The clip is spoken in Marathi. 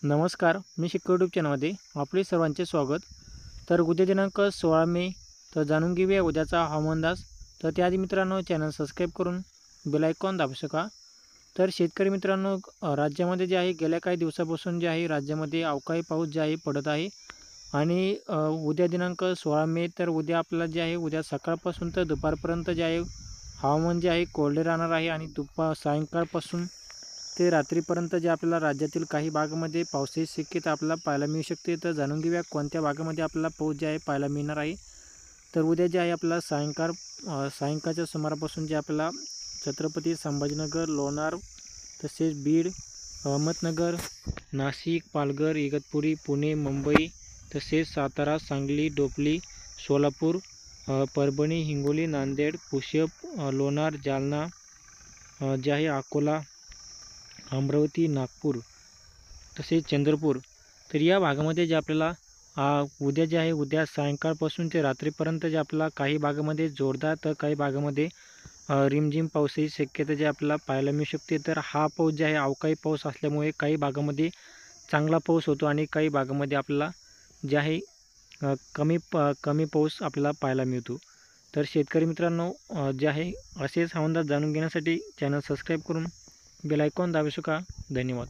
नमस्कार, मी शिक्को यूट्यूब चॅनलमध्ये आपले सर्वांचे स्वागत। तर उद्या दिनांक 16 मे, तर जाणून घेऊया उद्याचा हवामान अंदाज। तर त्याआधी मित्रांनो, चॅनल सबस्क्राईब करून बेल आयकॉन दाबू शका। तर शेतकरी मित्रांनो, राज्यामध्ये जे आहे गेल्या काही दिवसापासून जे आहे राज्यामध्ये अवकाळी पाऊस जे आहे पडत आहे आणि उद्या दिनांक 16 मे, तर उद्या आपल्याला जे आहे उद्या सकाळपासून तर दुपारपर्यंत जे आहे हवामान जे आहे कोरडे राहणार आहे आणि सायंकाळपासून ते रात्रीपर्यंत जे आपल्याला राज्यातील काही भागामध्ये पावसाची शक्यता आपल्याला पाहायला मिळू शकते। तर जाणून घेऊया कोणत्या भागामध्ये आपल्याला पाऊस जे आहे पाहायला मिळणार आहे। तर उद्या जे आहे आपल्याला सायंकाळच्या सुमारापासून जे आपल्याला छत्रपती संभाजीनगर, लोणार, तसेच बीड, अहमदनगर, नाशिक, पालघर, इगतपुरी, पुणे, मुंबई, तसेच सातारा, सांगली, डोंबिवली, सोलापूर, परभणी, हिंगोली, नांदेड, पुसद, लोणार, जालना, जे आहे अकोला, अमरावती, नागपूर, तसेच चंद्रपूर, तर या भागामध्ये जे आपल्याला उद्या जे आहे उद्या सायंकाळपासून ते रात्रीपर्यंत जे आपल्याला काही भागामध्ये जोरदार तर काही भागामध्ये रिमझिम पावसाची शक्यता जे आपल्याला पाहायला मिळू शकते। तर हा पाऊस जे आहे अवकाळी पाऊस असल्यामुळे काही भागामध्ये चांगला पाऊस होतो आणि काही भागामध्ये आपल्याला जे आहे कमी पाऊस आपल्याला पाहायला मिळतो। तर शेतकरी मित्रांनो, जे आहे असेच हवामान जाणून घेण्यासाठी चॅनल सबस्क्राईब करून बेल आयकॉन दाबू शका। धन्यवाद।